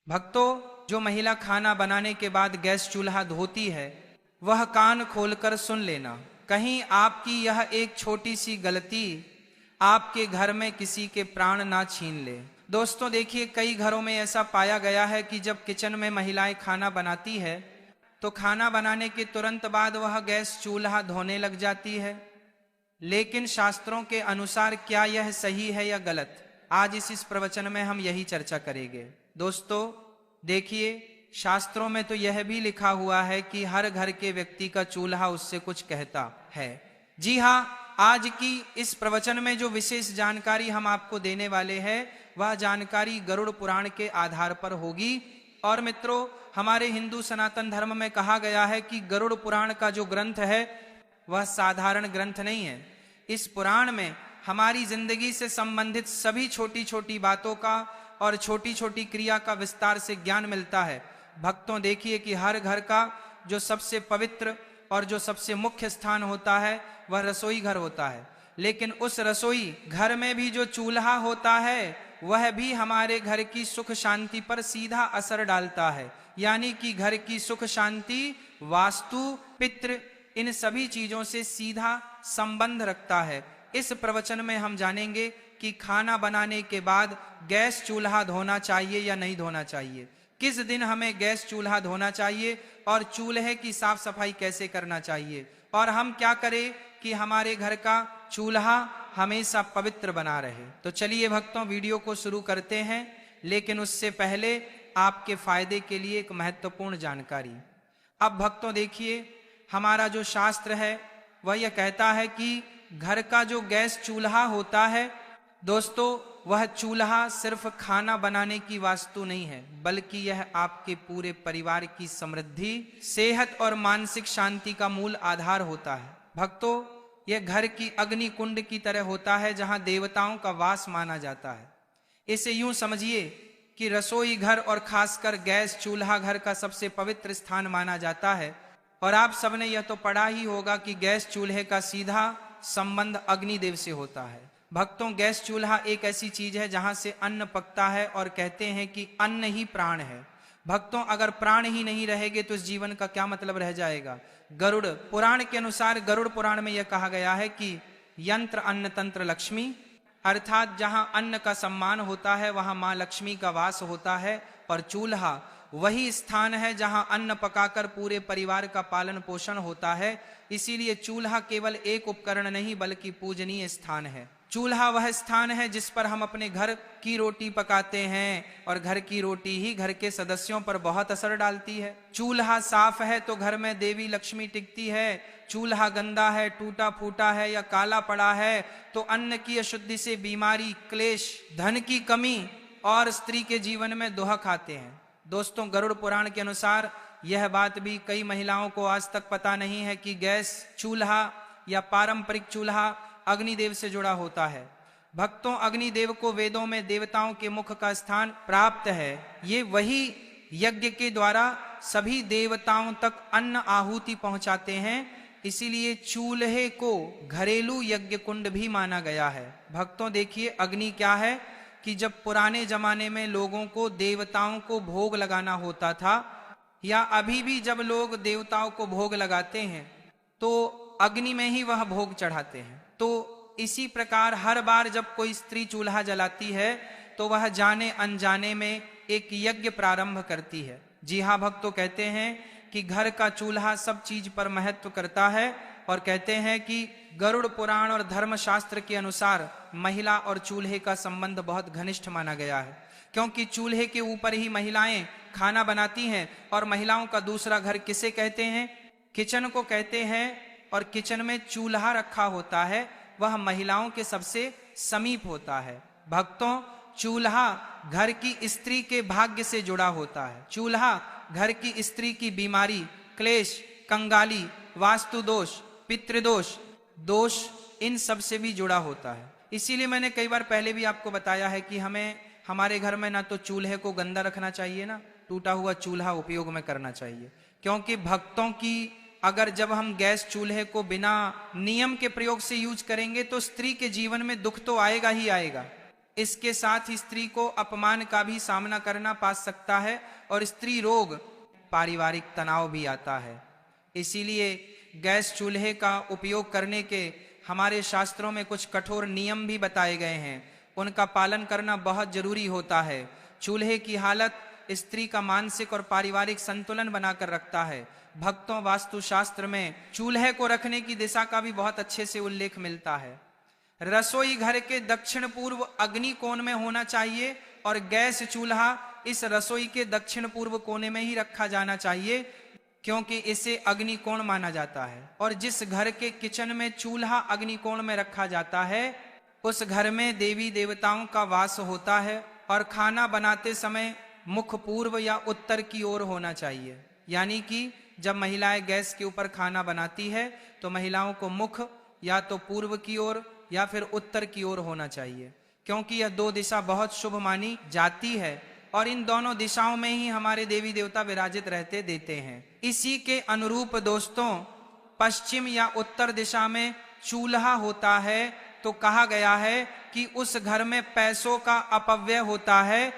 भक्तों, जो महिला खाना बनाने के बाद गैस चूल्हा धोती है वह कान खोलकर सुन लेना। कहीं आपकी यह एक छोटी सी गलती आपके घर में किसी के प्राण ना छीन ले। दोस्तों देखिए, कई घरों में ऐसा पाया गया है कि जब किचन में महिलाएं खाना बनाती है तो खाना बनाने के तुरंत बाद वह गैस चूल्हा धोने लग जाती है। लेकिन शास्त्रों के अनुसार क्या यह सही है या गलत, आज इस प्रवचन में हम यही चर्चा करेंगे। दोस्तों देखिए, शास्त्रों में तो यह भी लिखा हुआ है कि हर घर के व्यक्ति का चूल्हा उससे कुछ कहता है। जी हाँ, आज की इस प्रवचन में जो विशेष जानकारी हम आपको देने वाले हैं वह जानकारी गरुड़ पुराण के आधार पर होगी। और मित्रों, हमारे हिंदू सनातन धर्म में कहा गया है कि गरुड़ पुराण का जो ग्रंथ है वह साधारण ग्रंथ नहीं है। इस पुराण में हमारी जिंदगी से संबंधित सभी छोटी छोटी बातों का और छोटी छोटी क्रिया का विस्तार से ज्ञान मिलता है। भक्तों देखिए कि हर घर का जो सबसे पवित्र और जो सबसे मुख्य स्थान होता है वह रसोई घर होता है। लेकिन उस रसोई घर में भी जो चूल्हा होता है वह भी हमारे घर की सुख शांति पर सीधा असर डालता है। यानी कि घर की सुख शांति, वास्तु, पितृ, इन सभी चीजों से सीधा संबंध रखता है। इस प्रवचन में हम जानेंगे कि खाना बनाने के बाद गैस चूल्हा धोना चाहिए या नहीं धोना चाहिए, किस दिन हमें गैस चूल्हा धोना चाहिए और चूल्हे की साफ सफाई कैसे करना चाहिए, और हम क्या करें कि हमारे घर का चूल्हा हमेशा पवित्र बना रहे। तो चलिए भक्तों, वीडियो को शुरू करते हैं। लेकिन उससे पहले आपके फायदे के लिए एक महत्वपूर्ण जानकारी। अब भक्तों देखिए, हमारा जो शास्त्र है वह यह कहता है कि घर का जो गैस चूल्हा होता है दोस्तों, वह चूल्हा सिर्फ खाना बनाने की वास्तु नहीं है, बल्कि यह आपके पूरे परिवार की समृद्धि, सेहत और मानसिक शांति का मूल आधार होता है। भक्तों, यह घर की अग्नि कुंड की तरह होता है जहां देवताओं का वास माना जाता है। इसे यूं समझिए कि रसोई घर और खासकर गैस चूल्हा घर का सबसे पवित्र स्थान माना जाता है। और आप सबने यह तो पढ़ा ही होगा कि गैस चूल्हे का सीधा संबंध अग्निदेव से होता है। भक्तों, गैस चूल्हा एक ऐसी चीज है जहां से अन्न पकता है और कहते हैं कि अन्न ही प्राण है। भक्तों, अगर प्राण ही नहीं रहेंगे तो इस जीवन का क्या मतलब रह जाएगा। गरुड़ पुराण के अनुसार, गरुड़ पुराण में यह कहा गया है कि यंत्र अन्न तंत्र लक्ष्मी, अर्थात जहां अन्न का सम्मान होता है वहां मां लक्ष्मी का वास होता है। और चूल्हा वही स्थान है जहां अन्न पकाकर पूरे परिवार का पालन पोषण होता है। इसीलिए चूल्हा केवल एक उपकरण नहीं बल्कि पूजनीय स्थान है। चूल्हा वह स्थान है जिस पर हम अपने घर की रोटी पकाते हैं और घर की रोटी ही घर के सदस्यों पर बहुत असर डालती है। चूल्हा साफ है तो घर में देवी लक्ष्मी टिकती है। चूल्हा गंदा है, टूटा फूटा है या काला पड़ा है तो अन्न की अशुद्धि से बीमारी, क्लेश, धन की कमी और स्त्री के जीवन में दुहक आते हैं। दोस्तों, गरुड़ पुराण के अनुसार यह बात भी कई महिलाओं को आज तक पता नहीं है कि गैस चूल्हा या पारंपरिक चूल्हा अग्निदेव से जुड़ा होता है। भक्तों, अग्निदेव को वेदों में देवताओं के मुख का स्थान प्राप्त है। ये वही यज्ञ के द्वारा सभी देवताओं तक अन्न आहुति पहुंचाते हैं। इसीलिए चूल्हे को घरेलू यज्ञ कुंड भी माना गया है। भक्तों देखिए, अग्नि क्या है कि जब पुराने जमाने में लोगों को देवताओं को भोग लगाना होता था या अभी भी जब लोग देवताओं को भोग लगाते हैं तो अग्नि में ही वह भोग चढ़ाते हैं। तो इसी प्रकार हर बार जब कोई स्त्री चूल्हा जलाती है तो वह जाने अनजाने में एक यज्ञ प्रारंभ करती है। जी हाँ भक्तों, कहते हैं कि घर का चूल्हा सब चीज पर महत्व करता है। और कहते हैं कि गरुड़ पुराण और धर्मशास्त्र के अनुसार महिला और चूल्हे का संबंध बहुत घनिष्ठ माना गया है, क्योंकि चूल्हे के ऊपर ही महिलाएं खाना बनाती हैं। और महिलाओं का दूसरा घर किसे कहते हैं? किचन को कहते हैं। और किचन में चूल्हा रखा होता है वह महिलाओं के सबसे समीप होता है। भक्तों, चूल्हा घर की स्त्री के भाग्य से जुड़ा होता है। चूल्हा घर की स्त्री की बीमारी, क्लेश, कंगाली, वास्तु दोष, पितृदोष, दोष, इन सब से भी जुड़ा होता है। इसीलिए मैंने कई बार पहले भी आपको बताया है कि हमें हमारे घर में ना तो चूल्हे को गंदा रखना चाहिए, ना टूटा हुआ चूल्हा उपयोग में करना चाहिए। क्योंकि भक्तों की अगर जब हम गैस चूल्हे को बिना नियम के प्रयोग से यूज करेंगे तो स्त्री के जीवन में दुख तो आएगा ही आएगा। इसके साथ ही स्त्री को अपमान का भी सामना करना पड़ सकता है और स्त्री रोग, पारिवारिक तनाव भी आता है। इसीलिए गैस चूल्हे का उपयोग करने के हमारे शास्त्रों में कुछ कठोर नियम भी बताए गए हैं, उनका पालन करना बहुत जरूरी होता है। चूल्हे की हालत स्त्री का मानसिक और पारिवारिक संतुलन बनाकर रखता है। भक्तों, वास्तु शास्त्र में चूल्हे को रखने की दिशा का भी बहुत अच्छे से उल्लेख मिलता है। रसोई घर के दक्षिण पूर्व अग्नि कोण में होना चाहिए और गैस चूल्हा इस रसोई के दक्षिण पूर्व कोने में ही रखा जाना चाहिए, क्योंकि इसे अग्निकोण माना जाता है। और जिस घर के किचन में चूल्हा अग्निकोण में रखा जाता है, उस घर में देवी देवताओं का वास होता है और खाना बनाते समय मुख पूर्व या उत्तर की ओर होना चाहिए। यानी कि जब महिलाएं गैस के ऊपर खाना बनाती है तो महिलाओं को मुख या तो पूर्व की ओर या फिर उत्तर की ओर होना चाहिए, क्योंकि यह दो दिशा बहुत शुभ मानी जाती है और इन दोनों दिशाओं में ही हमारे देवी देवता विराजित रहते देते हैं। इसी के अनुरूप दोस्तों, पश्चिम या उत्तर दिशा में चूल्हा होता है तो कहा गया है कि उस घर में पैसों का अपव्यय होता है,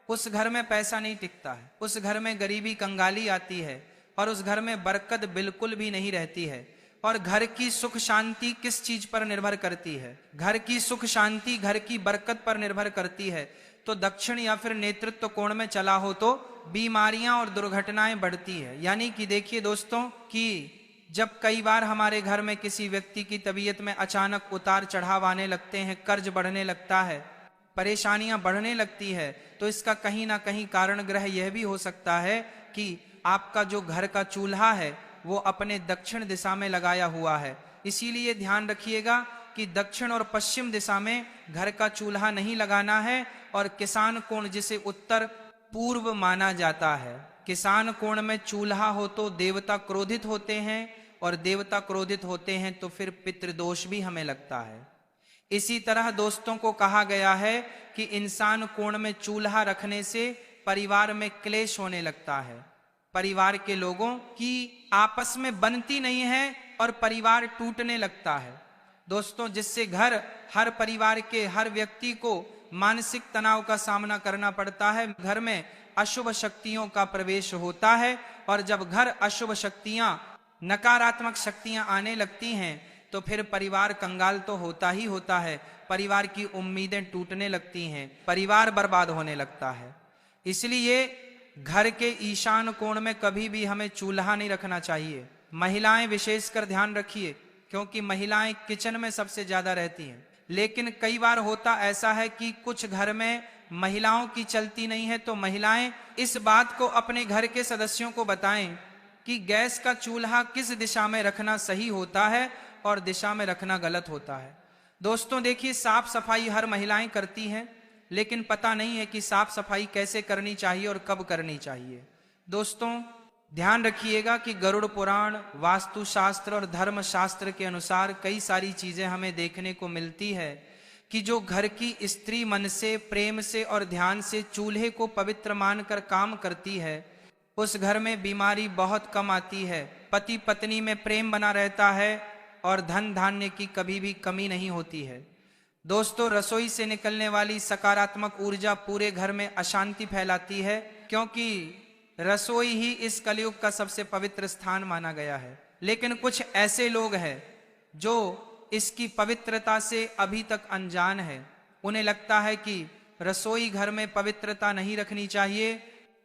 उस घर में पैसा नहीं टिकता है, उस घर में गरीबी कंगाली आती है और उस घर में बरकत बिल्कुल भी नहीं रहती है। और घर की सुख शांति किस चीज पर निर्भर करती है? घर की सुख शांति घर की बरकत पर निर्भर करती है। तो दक्षिण या फिर नेतृत्व कोण में चला हो तो बीमारियां और दुर्घटनाएं बढ़ती है। यानी कि देखिए दोस्तों कि जब कई बार हमारे घर में किसी व्यक्ति की तबीयत में अचानक उतार चढ़ाव आने लगते हैं, कर्ज बढ़ने लगता है, परेशानियां बढ़ने लगती है, तो इसका कहीं ना कहीं कारण ग्रह यह भी हो सकता है कि आपका जो घर का चूल्हा है वो अपने दक्षिण दिशा में लगाया हुआ है। इसीलिए ध्यान रखिएगा कि दक्षिण और पश्चिम दिशा में घर का चूल्हा नहीं लगाना है। और किसान कोण, जिसे उत्तर पूर्व माना जाता है, किसान कोण में चूल्हा हो तो देवता क्रोधित होते हैं और देवता क्रोधित होते हैं तो फिर पितृदोष भी हमें लगता है। इसी तरह दोस्तों को कहा गया है कि इंसान कोण में चूल्हा रखने से परिवार में क्लेश होने लगता है, परिवार के लोगों की आपस में बनती नहीं है और परिवार टूटने लगता है दोस्तों, जिससे हर परिवार के हर व्यक्ति को मानसिक तनाव का सामना करना पड़ता है। घर में अशुभ शक्तियों का प्रवेश होता है और जब घर अशुभ शक्तियां, नकारात्मक शक्तियां आने लगती हैं तो फिर परिवार कंगाल तो होता ही होता है, परिवार की उम्मीदें टूटने लगती हैं, परिवार बर्बाद होने लगता है। इसलिए घर के ईशान कोण में कभी भी हमें चूल्हा नहीं रखना चाहिए। महिलाएं विशेषकर ध्यान रखिए, क्योंकि महिलाएं किचन में सबसे ज्यादा रहती हैं। लेकिन कई बार होता ऐसा है कि कुछ घर में महिलाओं की चलती नहीं है, तो महिलाएं इस बात को अपने घर के सदस्यों को बताएं कि गैस का चूल्हा किस दिशा में रखना सही होता है और दिशा में रखना गलत होता है। दोस्तों देखिए, साफ सफाई हर महिलाएं करती हैं, लेकिन पता नहीं है कि साफ सफाई कैसे करनी चाहिए और कब करनी चाहिए। दोस्तों ध्यान रखिएगा कि गरुड़ पुराण, वास्तु शास्त्र और धर्म शास्त्र के अनुसार कई सारी चीजें हमें देखने को मिलती है कि जो घर की स्त्री मन से, प्रेम से और ध्यान से चूल्हे को पवित्र मानकर काम करती है, उस घर में बीमारी बहुत कम आती है, पति पत्नी में प्रेम बना रहता है और धन धान्य की कभी भी कमी नहीं होती है। दोस्तों रसोई से निकलने वाली सकारात्मक ऊर्जा पूरे घर में अशांति फैलाती है, क्योंकि रसोई ही इस कलयुग का सबसे पवित्र स्थान माना गया है। लेकिन कुछ ऐसे लोग हैं जो इसकी पवित्रता से अभी तक अनजान है। उन्हें लगता है कि रसोई घर में पवित्रता नहीं रखनी चाहिए,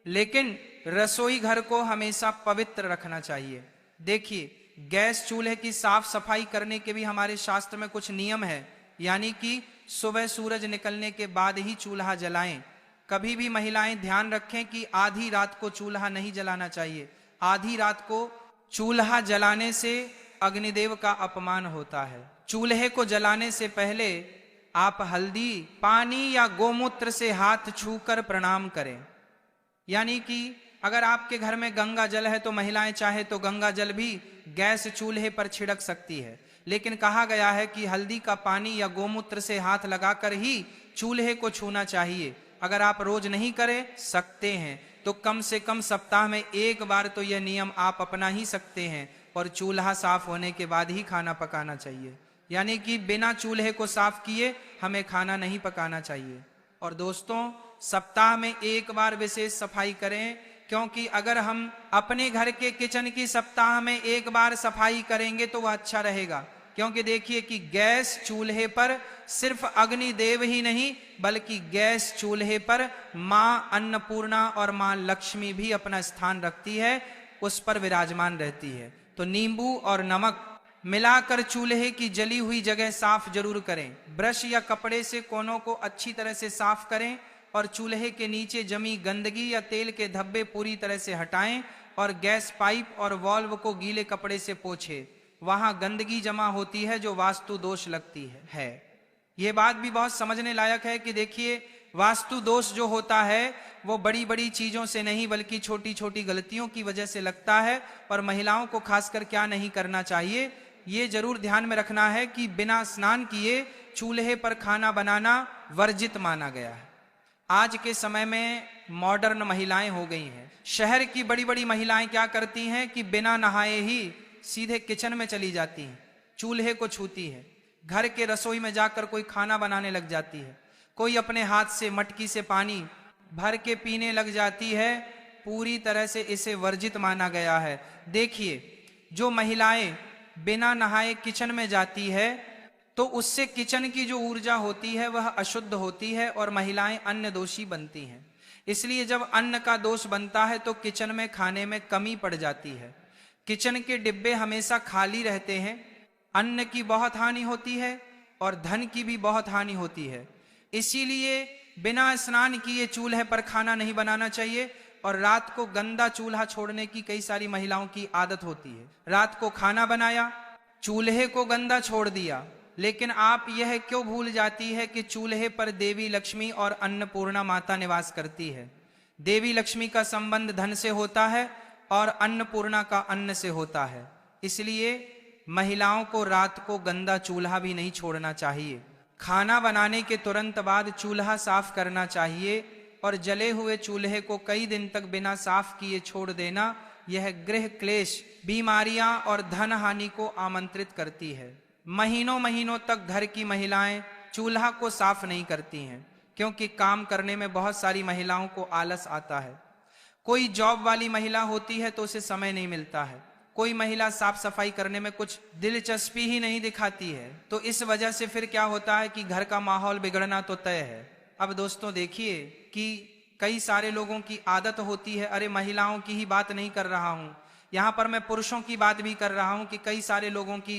लेकिन रसोई घर को हमेशा पवित्र रखना चाहिए। देखिए, गैस चूल्हे की साफ सफाई करने के भी हमारे शास्त्र में कुछ नियम है, यानी कि सुबह सूरज निकलने के बाद ही चूल्हा जलाएं। कभी भी महिलाएं ध्यान रखें कि आधी रात को चूल्हा नहीं जलाना चाहिए। आधी रात को चूल्हा जलाने से अग्निदेव का अपमान होता है। चूल्हे को जलाने से पहले आप हल्दी, पानी या गोमूत्र से हाथ छूकर प्रणाम करें। यानी कि अगर आपके घर में गंगा जल है तो महिलाएं चाहे तो गंगा जल भी गैस चूल्हे पर छिड़क सकती है, लेकिन कहा गया है कि हल्दी का पानी या गोमूत्र से हाथ लगाकर ही चूल्हे को छूना चाहिए। अगर आप रोज नहीं कर सकते हैं तो कम से कम सप्ताह में एक बार तो यह नियम आप अपना ही सकते हैं और चूल्हा साफ होने के बाद ही खाना पकाना चाहिए। यानी कि बिना चूल्हे को साफ किए हमें खाना नहीं पकाना चाहिए। और दोस्तों, सप्ताह में एक बार विशेष सफाई करें, क्योंकि अगर हम अपने घर के किचन की सप्ताह में एक बार सफाई करेंगे तो वह अच्छा रहेगा। क्योंकि देखिए कि गैस चूल्हे पर सिर्फ अग्निदेव ही नहीं, बल्कि गैस चूल्हे पर मां अन्नपूर्णा और मां लक्ष्मी भी अपना स्थान रखती है, उस पर विराजमान रहती है। तो नींबू और नमक मिलाकर चूल्हे की जली हुई जगह साफ जरूर करें। ब्रश या कपड़े से कोनों को अच्छी तरह से साफ करें और चूल्हे के नीचे जमी गंदगी या तेल के धब्बे पूरी तरह से हटाएं और गैस पाइप और वाल्व को गीले कपड़े से पोंछें। वहां गंदगी जमा होती है जो वास्तु दोष लगती है। यह बात भी बहुत समझने लायक है कि देखिए, वास्तु दोष जो होता है वो बड़ी बड़ी चीजों से नहीं बल्कि छोटी छोटी गलतियों की वजह से लगता है। और महिलाओं को खासकर क्या नहीं करना चाहिए, ये जरूर ध्यान में रखना है कि बिना स्नान किए चूल्हे पर खाना बनाना वर्जित माना गया है। आज के समय में मॉडर्न महिलाएं हो गई हैं। शहर की बड़ी बड़ी महिलाएं क्या करती हैं कि बिना नहाए ही सीधे किचन में चली जाती हैं, चूल्हे को छूती है, घर के रसोई में जाकर कोई खाना बनाने लग जाती है, कोई अपने हाथ से मटकी से पानी भर के पीने लग जाती है। पूरी तरह से इसे वर्जित माना गया है। देखिए, जो महिलाएं बिना नहाए किचन में जाती है तो उससे किचन की जो ऊर्जा होती है वह अशुद्ध होती है और महिलाएं अन्न दोषी बनती हैं। इसलिए जब अन्न का दोष बनता है तो किचन में खाने में कमी पड़ जाती है। किचन के डिब्बे हमेशा खाली रहते हैं, अन्न की बहुत हानि होती है और धन की भी बहुत हानि होती है। इसीलिए बिना स्नान किए चूल्हे पर खाना नहीं बनाना चाहिए। और रात को गंदा चूल्हा छोड़ने की कई सारी महिलाओं की आदत होती है। रात को खाना बनाया, चूल्हे को गंदा छोड़ दिया, लेकिन आप यह क्यों भूल जाती है कि चूल्हे पर देवी लक्ष्मी और अन्नपूर्णा माता निवास करती है। देवी लक्ष्मी का संबंध धन से होता है और अन्नपूर्णा का अन्न से होता है। इसलिए महिलाओं को रात को गंदा चूल्हा भी नहीं छोड़ना चाहिए। खाना बनाने के तुरंत बाद चूल्हा साफ करना चाहिए और जले हुए चूल्हे को कई दिन तक बिना साफ किए छोड़ देना, यह गृह क्लेश, बीमारियां और धन हानि को आमंत्रित करती है। महीनों महीनों तक घर की महिलाएं चूल्हा को साफ नहीं करती हैं, क्योंकि काम करने में बहुत सारी महिलाओं को आलस आता है। कोई जॉब वाली महिला होती है तो उसे समय नहीं मिलता है। कोई महिला साफ सफाई करने में कुछ दिलचस्पी ही नहीं दिखाती है। तो इस वजह से फिर क्या होता है कि घर का माहौल बिगड़ना तो तय है। अब दोस्तों देखिए कि कई सारे लोगों की आदत होती है, अरे महिलाओं की ही बात नहीं कर रहा हूं, यहां पर मैं पुरुषों की बात भी कर रहा हूं, कि कई सारे लोगों की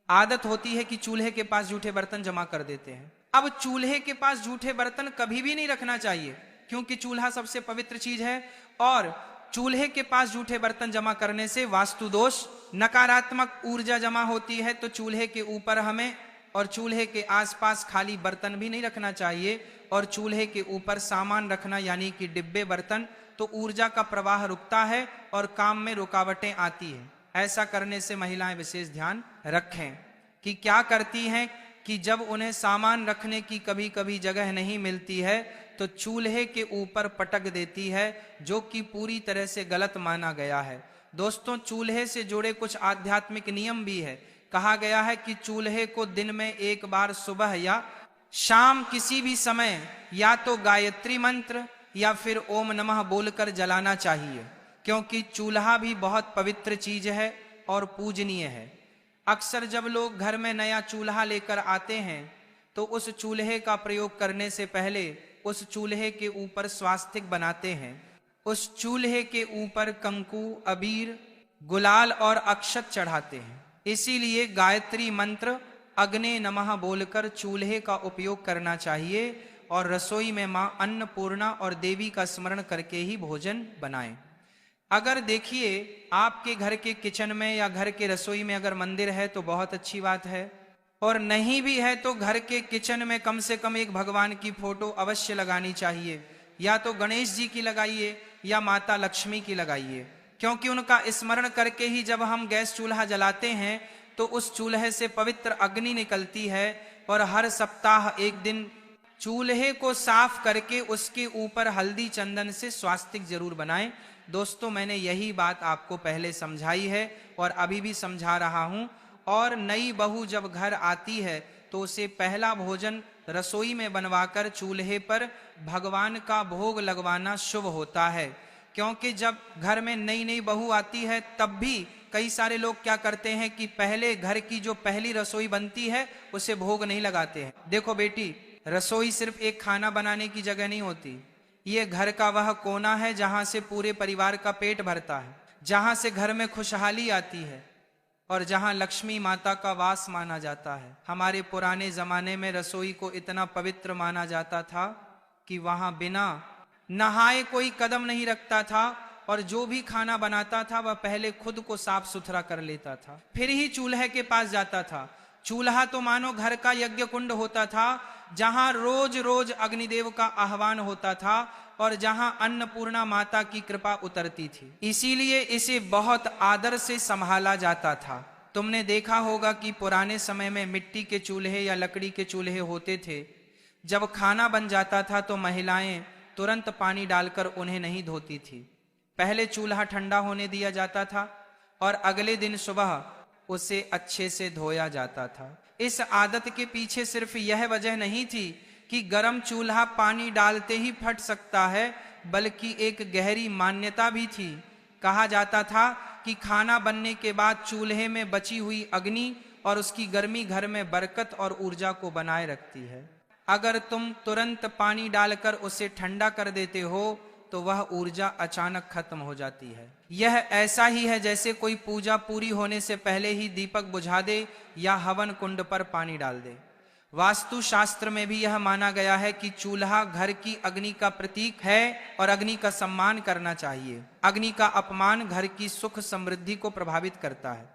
आदत होती है कि चूल्हे के पास जूठे बर्तन जमा कर देते हैं। अब चूल्हे के पास जूठे बर्तन कभी भी नहीं रखना चाहिए, क्योंकि चूल्हा सबसे पवित्र चीज है और चूल्हे के पास जूठे बर्तन जमा करने से वास्तु दोष, नकारात्मक ऊर्जा जमा होती है। तो चूल्हे के ऊपर हमें और चूल्हे के आसपास खाली बर्तन भी नहीं रखना चाहिए। और चूल्हे के ऊपर सामान रखना यानी कि डिब्बे बर्तन, तो ऊर्जा का प्रवाह रुकता है और काम में रुकावटें आती हैं। ऐसा करने से महिलाएं विशेष ध्यान रखें कि क्या करती हैं कि जब उन्हें सामान रखने की कभी कभी जगह नहीं मिलती है तो चूल्हे के ऊपर पटक देती है, जो कि पूरी तरह से गलत माना गया है। दोस्तों, चूल्हे से जुड़े कुछ आध्यात्मिक नियम भी है। कहा गया है कि चूल्हे को दिन में एक बार सुबह या शाम किसी भी समय या तो गायत्री मंत्र या फिर ओम नमः बोलकर जलाना चाहिए, क्योंकि चूल्हा भी बहुत पवित्र चीज है और पूजनीय है। अक्सर जब लोग घर में नया चूल्हा लेकर आते हैं तो उस चूल्हे का प्रयोग करने से पहले उस चूल्हे के ऊपर स्वास्तिक बनाते हैं। उस चूल्हे के ऊपर कंकु, अबीर, गुलाल और अक्षत चढ़ाते हैं। इसीलिए गायत्री मंत्र अग्ने नमः बोलकर चूल्हे का उपयोग करना चाहिए और रसोई में मां अन्नपूर्णा और देवी का स्मरण करके ही भोजन बनाएं। अगर देखिए आपके घर के किचन में या घर के रसोई में अगर मंदिर है तो बहुत अच्छी बात है, और नहीं भी है तो घर के किचन में कम से कम एक भगवान की फोटो अवश्य लगानी चाहिए। या तो गणेश जी की लगाइए या माता लक्ष्मी की लगाइए, क्योंकि उनका स्मरण करके ही जब हम गैस चूल्हा जलाते हैं तो उस चूल्हे से पवित्र अग्नि निकलती है। और हर सप्ताह एक दिन चूल्हे को साफ करके उसके ऊपर हल्दी चंदन से स्वास्तिक जरूर बनाएं। दोस्तों, मैंने यही बात आपको पहले समझाई है और अभी भी समझा रहा हूं। और नई बहू जब घर आती है तो उसे पहला भोजन रसोई में बनवाकर चूल्हे पर भगवान का भोग लगवाना शुभ होता है। क्योंकि जब घर में नई नई बहू आती है तब भी कई सारे लोग क्या करते हैं कि पहले घर की जो पहली रसोई बनती है उसे भोग नहीं लगाते हैं। देखो बेटी, रसोई सिर्फ एक खाना बनाने की जगह नहीं होती, ये घर का वह कोना है जहां से पूरे परिवार का पेट भरता है, जहां से घर में खुशहाली आती है और जहां लक्ष्मी माता का वास माना जाता है। हमारे पुराने जमाने में रसोई को इतना पवित्र माना जाता था कि वहां बिना नहाए कोई कदम नहीं रखता था, और जो भी खाना बनाता था वह पहले खुद को साफ सुथरा कर लेता था, फिर ही चूल्हे के पास जाता था। चूल्हा तो मानो घर का यज्ञ कुंड होता था, जहां रोज रोज अग्निदेव का आह्वान होता था और जहां अन्नपूर्णा माता की कृपा उतरती थी। इसीलिए इसे बहुत आदर से संभाला जाता था। तुमने देखा होगा कि पुराने समय में मिट्टी के चूल्हे या लकड़ी के चूल्हे होते थे। जब खाना बन जाता था तो महिलाएं तुरंत पानी डालकर उन्हें नहीं धोती थी। पहले चूल्हा ठंडा होने दिया जाता था और अगले दिन सुबह उसे अच्छे से धोया जाता था। इस आदत के पीछे सिर्फ यह वजह नहीं थी कि गरम चूल्हा पानी डालते ही फट सकता है, बल्कि एक गहरी मान्यता भी थी। कहा जाता था कि खाना बनने के बाद चूल्हे में बची हुई अग्नि और उसकी गर्मी घर में बरकत और ऊर्जा को बनाए रखती है। अगर तुम तुरंत पानी डालकर उसे ठंडा कर देते हो तो वह ऊर्जा अचानक खत्म हो जाती है। यह ऐसा ही है जैसे कोई पूजा पूरी होने से पहले ही दीपक बुझा दे या हवन कुंड पर पानी डाल दे। वास्तु शास्त्र में भी यह माना गया है कि चूल्हा घर की अग्नि का प्रतीक है और अग्नि का सम्मान करना चाहिए। अग्नि का अपमान घर की सुख समृद्धि को प्रभावित करता है।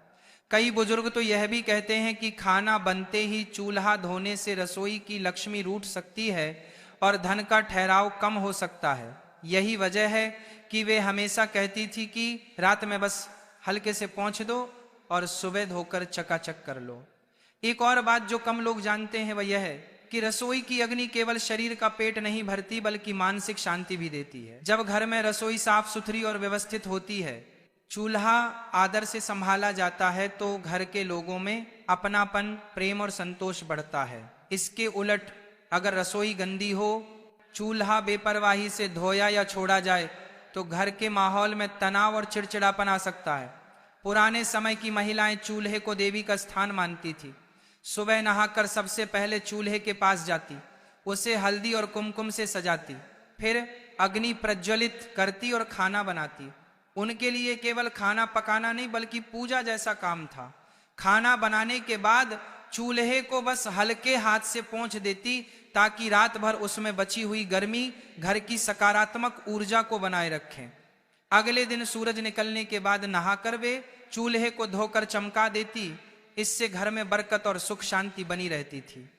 कई बुजुर्ग तो यह भी कहते हैं कि खाना बनते ही चूल्हा धोने से रसोई की लक्ष्मी रूठ सकती है और धन का ठहराव कम हो सकता है। यही वजह है कि वे हमेशा कहती थी कि रात में बस हल्के से पोंछ दो और सुबह धोकर चकाचक कर लो। एक और बात जो कम लोग जानते हैं वह यह है कि रसोई की अग्नि केवल शरीर का पेट नहीं भरती बल्कि मानसिक शांति भी देती है। जब घर में रसोई साफ सुथरी और व्यवस्थित होती है, चूल्हा आदर से संभाला जाता है, तो घर के लोगों में अपनापन, प्रेम और संतोष बढ़ता है। इसके उलट अगर रसोई गंदी हो, चूल्हा बेपरवाही से धोया या छोड़ा जाए तो घर के माहौल में तनाव और चिड़चिड़ापन आ सकता है। पुराने समय की महिलाएं चूल्हे को देवी का स्थान मानती थी। सुबह नहाकर सबसे पहले चूल्हे के पास जाती, उसे हल्दी और कुमकुम से सजाती, फिर अग्नि प्रज्वलित करती और खाना बनाती। उनके लिए केवल खाना पकाना नहीं बल्कि पूजा जैसा काम था। खाना बनाने के बाद चूल्हे को बस हल्के हाथ से पोंछ देती ताकि रात भर उसमें बची हुई गर्मी घर की सकारात्मक ऊर्जा को बनाए रखें। अगले दिन सूरज निकलने के बाद नहाकर वे चूल्हे को धोकर चमका देती। इससे घर में बरकत और सुख शांति बनी रहती थी।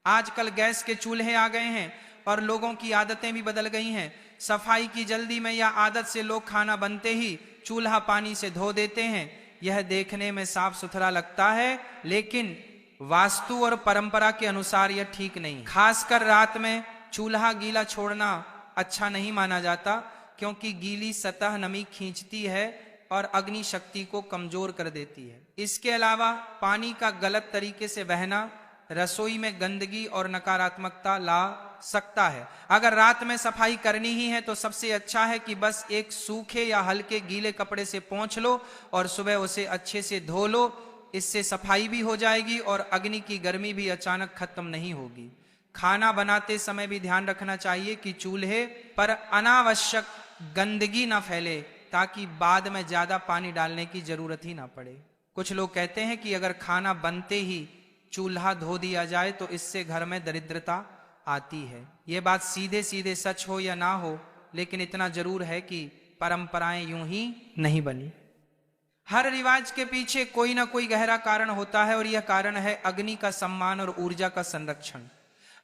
आजकल गैस के चूल्हे आ गए हैं और लोगों की आदतें भी बदल गई हैं। सफाई की जल्दी में या आदत से लोग खाना बनते ही चूल्हा पानी से धो देते हैं। यह देखने में साफ सुथरा लगता है, लेकिन वास्तु और परंपरा के अनुसार यह ठीक नहीं। खासकर रात में चूल्हा गीला छोड़ना अच्छा नहीं माना जाता, क्योंकि गीली सतह नमी खींचती है और अग्नि शक्ति को कमजोर कर देती है। इसके अलावा पानी का गलत तरीके से बहना रसोई में गंदगी और नकारात्मकता ला सकता है। अगर रात में सफाई करनी ही है तो सबसे अच्छा है कि बस एक सूखे या हल्के गीले कपड़े से पोंछ लो और सुबह उसे अच्छे से धो लो। इससे सफाई भी हो जाएगी और अग्नि की गर्मी भी अचानक खत्म नहीं होगी। खाना बनाते समय भी ध्यान रखना चाहिए कि चूल्हे पर अनावश्यक गंदगी ना फैले, ताकि बाद में ज्यादा पानी डालने की जरूरत ही ना पड़े। कुछ लोग कहते हैं कि अगर खाना बनते ही चूल्हा धो दिया जाए तो इससे घर में दरिद्रता आती है। ये बात सीधे सीधे सच हो या ना हो, लेकिन इतना जरूर है कि परंपराएं यूं ही नहीं बनी। हर रिवाज के पीछे कोई ना कोई गहरा कारण होता है और यह कारण है अग्नि का सम्मान और ऊर्जा का संरक्षण।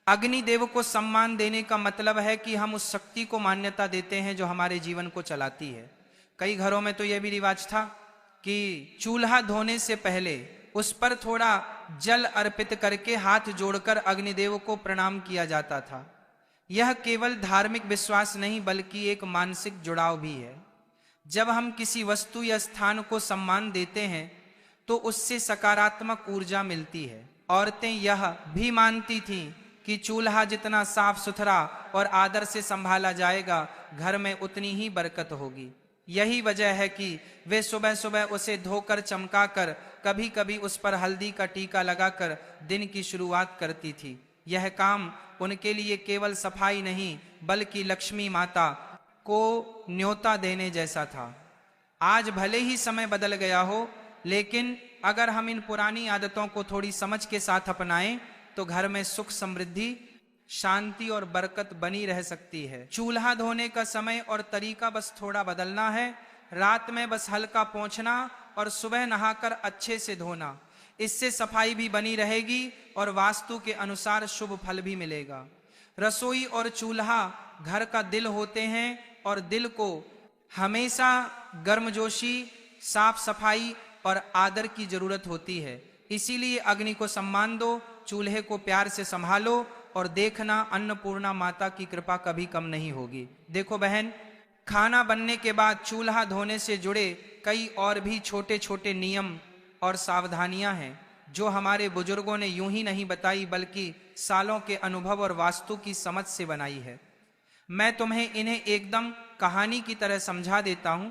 अग्नि देव को सम्मान देने का मतलब है कि हम उस शक्ति को मान्यता देते हैं जो हमारे जीवन को चलाती है। कई घरों में तो यह भी रिवाज था कि चूल्हा धोने से पहले उस पर थोड़ा जल अर्पित करके हाथ जोड़कर अग्निदेव को प्रणाम किया जाता था। यह केवल धार्मिक विश्वास नहीं बल्कि एक मानसिक जुड़ाव भी है। जब हम किसी वस्तु या स्थान को सम्मान देते हैं तो उससे सकारात्मक ऊर्जा मिलती है। औरतें यह भी मानती थीं कि चूल्हा जितना साफ सुथरा और आदर से संभाला जाएगा, घर में उतनी ही बरकत होगी। यही वजह है कि वे सुबह सुबह उसे धोकर चमकाकर, कभी कभी उस पर हल्दी का टीका लगाकर दिन की शुरुआत करती थी। यह काम उनके लिए केवल सफाई नहीं बल्कि लक्ष्मी माता को न्योता देने जैसा था। आज भले ही समय बदल गया हो, लेकिन अगर हम इन पुरानी आदतों को थोड़ी समझ के साथ अपनाएं तो घर में सुख, समृद्धि, शांति और बरकत बनी रह सकती है। चूल्हा धोने का समय और तरीका बस थोड़ा बदलना है। रात में बस हल्का पोंछना और सुबह नहाकर अच्छे से धोना। इससे सफाई भी बनी रहेगी और वास्तु के अनुसार शुभ फल भी मिलेगा। रसोई और चूल्हा घर का दिल होते हैं और दिल को हमेशा गर्मजोशी, साफ सफाई और आदर की जरूरत होती है। इसीलिए अग्नि को सम्मान दो, चूल्हे को प्यार से संभालो और देखना अन्नपूर्णा माता की कृपा कभी कम नहीं होगी। देखो बहन, खाना बनने के बाद चूल्हा धोने से जुड़े कई और भी छोटे छोटे नियम और सावधानियां हैं जो हमारे बुजुर्गों ने यूं ही नहीं बताई बल्कि सालों के अनुभव और वास्तु की समझ से बनाई है। मैं तुम्हें इन्हें एकदम कहानी की तरह समझा देता हूं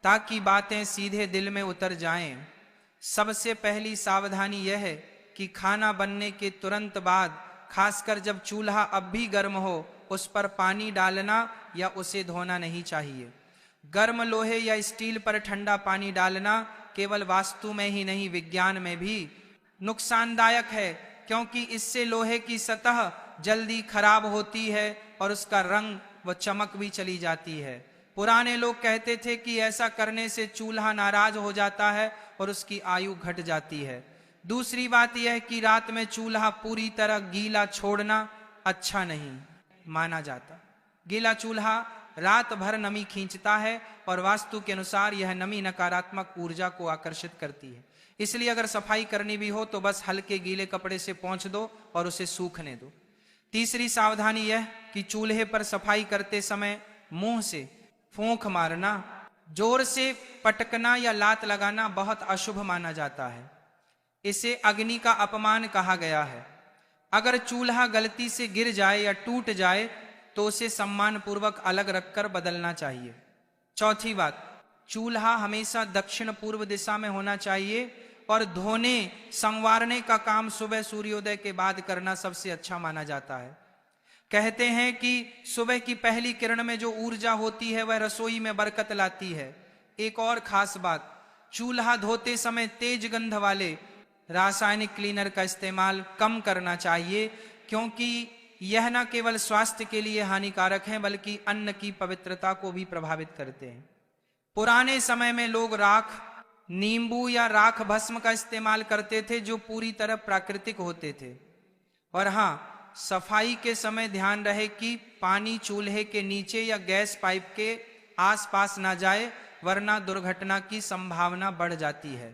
ताकि बातें सीधे दिल में उतर जाएं। सबसे पहली सावधानी यह है कि खाना बनने के तुरंत बाद, खासकर जब चूल्हा अब भी गर्म हो, उस पर पानी डालना या उसे धोना नहीं चाहिए। गर्म लोहे या स्टील पर ठंडा पानी डालना केवल वास्तु में ही नहीं, विज्ञान में भी नुकसानदायक है, क्योंकि इससे लोहे की सतह जल्दी खराब होती है और उसका रंग व चमक भी चली जाती है। पुराने लोग कहते थे कि ऐसा करने से चूल्हा नाराज हो जाता है और उसकी आयु घट जाती है। दूसरी बात यह कि रात में चूल्हा पूरी तरह गीला छोड़ना अच्छा नहीं माना जाता। गीला चूल्हा रात भर नमी खींचता है और वास्तु के अनुसार यह नमी नकारात्मक ऊर्जा को आकर्षित करती है। इसलिए अगर सफाई करनी भी हो तो बस हल्के गीले कपड़े से पोंछ दो और उसे सूखने दो। तीसरी सावधानी यह कि चूल्हे पर सफाई करते समय मुंह से फूंक मारना, जोर से पटकना या लात लगाना बहुत अशुभ माना जाता है। इसे अग्नि का अपमान कहा गया है। अगर चूल्हा गलती से गिर जाए या टूट जाए तो उसे सम्मान पूर्वक अलग रखकर बदलना चाहिए। चौथी बात, चूल्हा हमेशा दक्षिण पूर्व दिशा में होना चाहिए और धोने संवारने का काम सुबह सूर्योदय के बाद करना सबसे अच्छा माना जाता है। कहते हैं कि सुबह की पहली किरण में जो ऊर्जा होती है वह रसोई में बरकत लाती है। एक और खास बात, चूल्हा धोते समय तेज गंध वाले रासायनिक क्लीनर का इस्तेमाल कम करना चाहिए, क्योंकि यह न केवल स्वास्थ्य के लिए हानिकारक है बल्कि अन्न की पवित्रता को भी प्रभावित करते हैं। पुराने समय में लोग राख, नींबू या राख भस्म का इस्तेमाल करते थे जो पूरी तरह प्राकृतिक होते थे। और हाँ, सफाई के समय ध्यान रहे कि पानी चूल्हे के नीचे या गैस पाइप के आसपास ना जाए, वरना दुर्घटना की संभावना बढ़ जाती है।